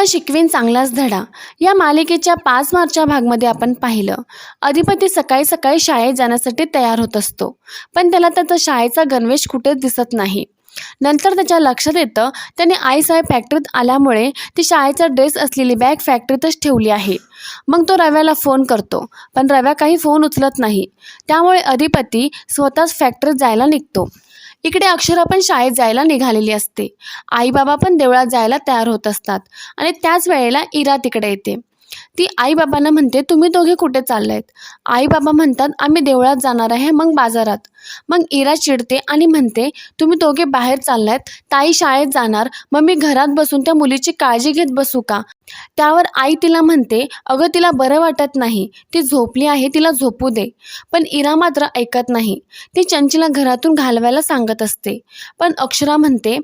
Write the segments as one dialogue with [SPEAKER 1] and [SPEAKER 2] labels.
[SPEAKER 1] शिकवीन चांगलाच धडा या मालिकेच्या 5 मार्चच्या भागमध्ये आपण पाहिलं. अधिपती सकाळी सकाळी शाळेत जाण्यासाठी तयार होत असतो, पण त्याला त्याचा शाळेचा गणवेश कुठेच दिसत नाही. नंतर त्याच्या लक्षात येतं त्याने आईसाहेब फॅक्टरीत आल्यामुळे ती शाळेचा ड्रेस असलेली बॅग फॅक्टरीतच ठेवली आहे. मग तो रव्याला फोन करतो, पण रव्या काही फोन उचलत नाही. त्यामुळे अधिपती स्वतःच फॅक्टरीत जायला निघतो. इकडे अक्षरा पण शाळेत जायला निघालेली असते. आई बाबा पण देवळात जायला तयार होत असतात आणि त्याच वेळेला इरा तिकडे येते. ती आई बाबांना म्हणते, तुम्ही दोघे कुठे चाललायत? आई बाबा म्हणतात, आम्ही देवळात जाणार आहे, मग बाजारात. मग इरा चिडते आणि म्हणते, तुम्ही दोघे बाहेर चाललायत, ताई शाळेत जाणार, मग मी घरात बसून त्या मुलीची काळजी घेत बसू का? त्यावर आई तिला म्हणते, अगं तिला बरं वाटत नाही, ती झोपली आहे, तिला झोपू दे. पण इरा मात्र ऐकत नाही. ती चंचीला घरातून घालवायला सांगत असते, पण अक्षरा म्हणते,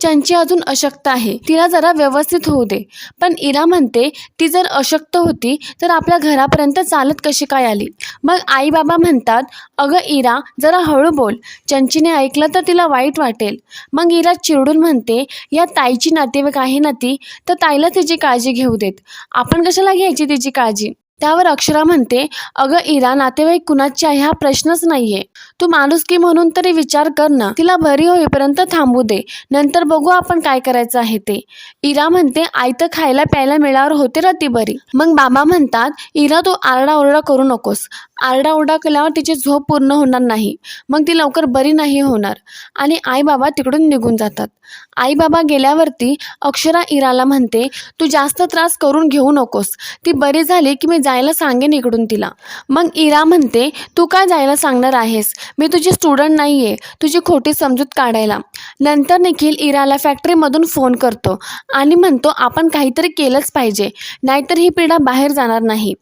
[SPEAKER 1] चंची अजून अशक्त आहे, तिला जरा व्यवस्थित होऊ दे. पण इरा म्हणते, ती जर अशक्त होती तर आपल्या घरापर्यंत चालत कशी काय आली? मग आई बाबा म्हणतात, अगं इरा जरा हळू बोल, चंचीने ऐकलं तर तिला वाईट वाटेल. मग इरा चिरडून म्हणते, या ताईची नातेवाईक आहे ना ती, तर ताईला तिची काळजी घेऊ देत, आपण कशाला घ्यायची तिची काळजी? त्यावर अक्षरा म्हणते, अगं इरा नातेवाईक कुणाची आहे हा प्रश्नच नाहीये, तू माणुसकी म्हणून तरी विचार कर ना, तिला बरी होईपर्यंत थांबू दे, नंतर बघू आपण काय करायचं आहे ते. इरा म्हणते, आई तर खायला प्यायला मिळावर होते ना ती बरी. मग बाबा म्हणतात, इरा तू आरडाओरडा करू नकोस, आरडाओरडा केल्यावर तिची झोप पूर्ण होणार नाही, मग ती लवकर बरी नाही होणार. आणि आई बाबा तिकडून निघून जातात. आई बाबा गेल्यावरती अक्षरा इराला म्हणते, तू जास्त त्रास करून घेऊ नकोस, ती बरी झाली की मी जायला सांगेन इकडून तिला. मग इरा म्हणते, तू काय जायला सांगणार आहेस, मी तुझी स्टुडंट नाही आहे तुझी खोटी समजूत काढायला. नंतर निखिल इराला फॅक्टरीमधून फोन करतो आणि म्हणतो, आपण काहीतरी केलंच पाहिजे, नाहीतर ही पिढा बाहेर जाणार नाही.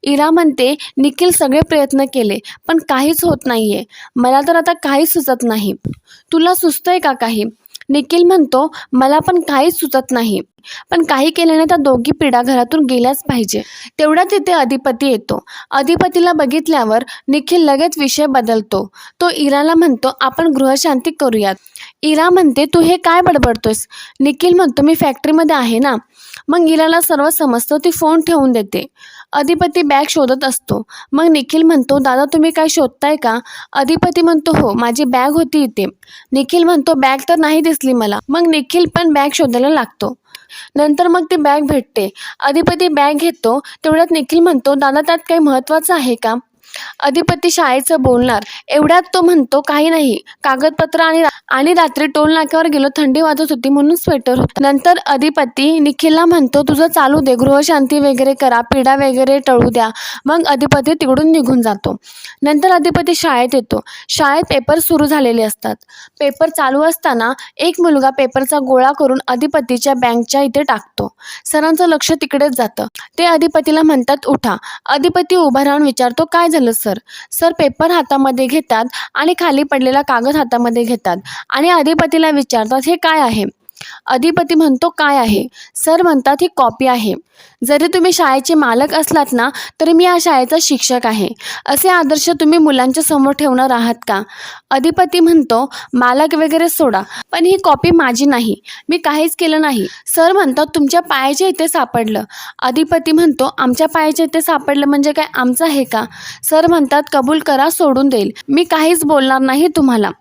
[SPEAKER 1] इरा म्हणते, निखिल सगळे प्रयत्न केले पण काहीच होत नाहीये, मला तर आता काहीच सुचत नाही, तुला सुचतंय का काही? निखिल म्हणतो, मला पण काहीच सुचत नाही, पण काही केल्याने त्या दोघी पिढा घरातून गेल्याच पाहिजे. तेवढ्यात तिथे अधिपती येतो. अधिपतीला बघितल्यावर निखिल लगेच विषय बदलतो. तो इराला म्हणतो, आपण गृहशांती करूयात. इरा म्हणते, तू हे काय बडबडतोयस? निखिल म्हणतो, मी फॅक्टरीमध्ये आहे ना. मग इराला सर्व समजतं. ती फोन ठेवून देते. अधिपती बॅग शोधत असतो. मग निखिल म्हणतो, दादा तुम्ही काय शोधताय का? अधिपती म्हणतो, हो माझी बॅग होती इथे. निखिल म्हणतो, बॅग तर नाही दिसली मला. मग निखिल पण बॅग शोधायला लागतो. नंतर मग ती बॅग भेटते. अधिपती बॅग घेतो. तेवढ्यात निखिल म्हणतो, दादा त्यात काही महत्त्वाचं आहे का? अधिपती शाळेचं बोलणार. एवढ्यात तो म्हणतो, काही नाही, कागदपत्र आणि रात्री टोल नाक्यावर गेलो, थंडी वाजत होती म्हणून स्वेटर होता. नंतर अधिपती निखिलला म्हणतो, तुझं चालू दे, गृहशांती वगैरे करा, पिढा वगैरे टळू द्या. मग अधिपती तिकडून निघून जातो. नंतर अधिपती शाळेत येतो. शाळेत पेपर सुरू झालेले असतात. पेपर चालू असताना एक मुलगा पेपरचा गोळा करून अधिपतीच्या बँकच्या इथे टाकतो. सरांचं लक्ष तिकडेच जातं. ते अधिपतीला म्हणतात, उठा. अधिपती उभा राहून विचारतो, काय झालं सर? सर पेपर हातामध्ये घेतात आणि खाली पडलेला कागद हातामध्ये घेतात आणि अधिपतीला विचारतात, हे काय आहे? अधिपती म्हणतो, काय आहे? सर म्हणतात, ही कॉपी आहे. जरी तुम्ही शाळेचे मालक असलात ना तरी मी या शाळेचा शिक्षक आहे. असे आदर्श तुम्ही मुलांच्या समोर ठेवणार आहात का? अधिपती म्हणतो, मालक वगैरे सोडा, पण ही कॉपी माझी नाही, मी काहीच केलं नाही. सर म्हणतात, तुमच्या पायाच्या इथे सापडलं. अधिपती म्हणतो, आमच्या पायाच्या इथे सापडलं म्हणजे काय आमचं आहे का? सर म्हणतात, कबूल करा, सोडून देईल, मी काहीच बोलणार नाही तुम्हाला.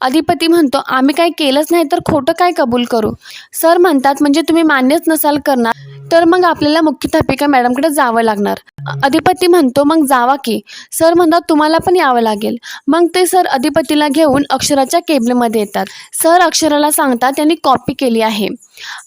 [SPEAKER 1] अधिपती म्हणतो, आम्ही काही केलंच नाही तर खोटं काय कबूल करू? सर म्हणतात, म्हणजे तुम्ही मान्यच नसाल करणार तर मग आपल्याला मुख्याध्यापिका मॅडमकडे जावं लागणार. अधिपती म्हणतो, मग जावा की. सर म्हणतात, तुम्हाला पण यावं लागेल. मग ते सर अधिपतीला घेऊन अक्षराच्या केबिनमध्ये येतात. सर अक्षराला सांगतात, त्यांनी कॉपी केली आहे.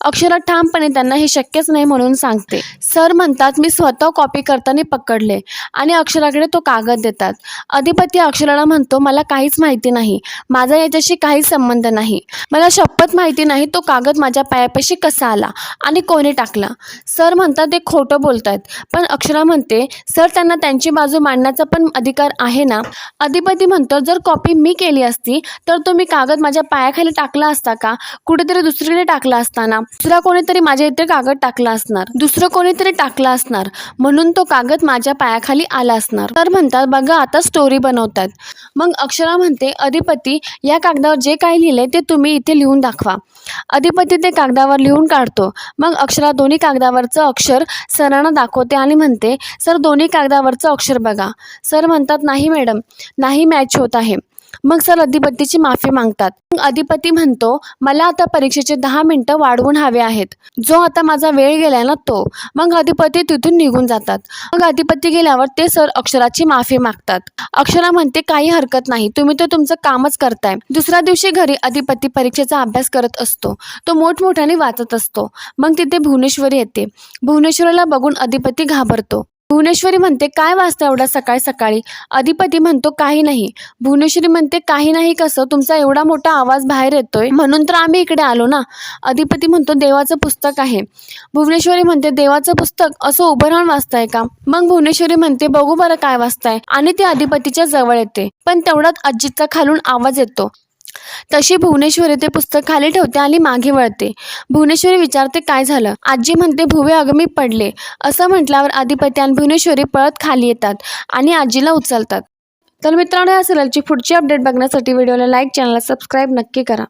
[SPEAKER 1] अक्षरा ठामपणे त्यांना हे शक्यच नाही म्हणून सांगते. सर म्हणतात, मी स्वतः कॉपी करताना पकडले आणि अक्षराकडे तो कागद देतात. अधिपती अक्षराला म्हणतो, मला काहीच माहिती नाही, माझा याच्याशी काहीच संबंध नाही, मला शपथ माहिती नाही तो कागद माझ्या पायापाशी कसा आला आणि कोणी टाकला. सर म्हणतात, ते खोटं बोलतायत. पण अक्षरा म्हणते, म्हणते सर त्यांना त्यांची बाजू मांडण्याचा पण अधिकार आहे ना. अधिपती म्हणतो जर कॉपी मी केली असती तर तुम्ही कागद माझ्या पायाखाली टाकला असता का? कुठेतरी दुसरीकडे टाकला असताना दुसरा कोणीतरी माझ्या इथे कागद टाकला असणार, दुसरं कोणीतरी टाकला असणार, म्हणून तो कागद माझ्या पायाखाली आला असणार. तर म्हणतात बघा आता स्टोरी बनवतात. मग अक्षरा म्हणते अधिपती या कागदावर जे काही लिहिलंय ते तुम्ही इथे लिहून दाखवा. अधिपती ते कागदावर लिहून काढतो. मग अक्षरा दोन्ही कागदावरचं अक्षर सरांना दाखवते आणि म्हणते सर दोन्ही कागदावरचं अक्षर बघा. सर म्हणतात नाही मॅडम, नाही मॅच होत आहे. मग सर अधिपतीची माफी मागतात. मग अधिपती म्हणतो मला आता परीक्षेचे 10 मिनिटं वाढवून हवे आहेत, जो आता माझा वेळ गेलाय ना तो. मग अधिपती तिथून निघून जातात. मग अधिपती गेल्यावर ते सर अक्षराची माफी मागतात. अक्षरा म्हणते काही हरकत नाही, तुम्ही तर तुमचं कामच करताय. दुसऱ्या दिवशी घरी अधिपती परीक्षेचा अभ्यास करत असतो. तो मोठमोठ्याने वाचत असतो. मग तिथे भुवनेश्वरी येते. भुवनेश्वरीला बघून अधिपती घाबरतो. भुवनेश्वरी म्हणते काय वाचता एवढा सकाळी सकाळी? अधिपती म्हणतो काही नाही. भुवनेश्वरी म्हणते काही नाही कसं, तुमचा एवढा मोठा आवाज बाहेर येतोय म्हणून तर आम्ही इकडे आलो ना. अधिपती म्हणतो देवाचं पुस्तक आहे. भुवनेश्वरी म्हणते देवाचं पुस्तक असं उभं राहून वाचताय का? मग भुवनेश्वरी म्हणते बघू बरं काय वाचताय, आणि ती अधिपतीच्या जवळ येते. पण तेवढ्यात अजितचा खालून आवाज येतो. तशी भुवनेश्वरी ते पुस्तक खाली ठेवते आणि मागे वळते. भुवनेश्वरी विचारते काय झालं? आजी म्हणते भुवे अगं मी पडले. असं म्हटल्यावर अधिपती आणि भुवनेश्वरी पळत खाली येतात आणि आजीला उचलतात. तर मित्रांनो या सिरियलची पुढची अपडेट बघण्यासाठी व्हिडिओला लाईक, चॅनलला सबस्क्राईब नक्की करा.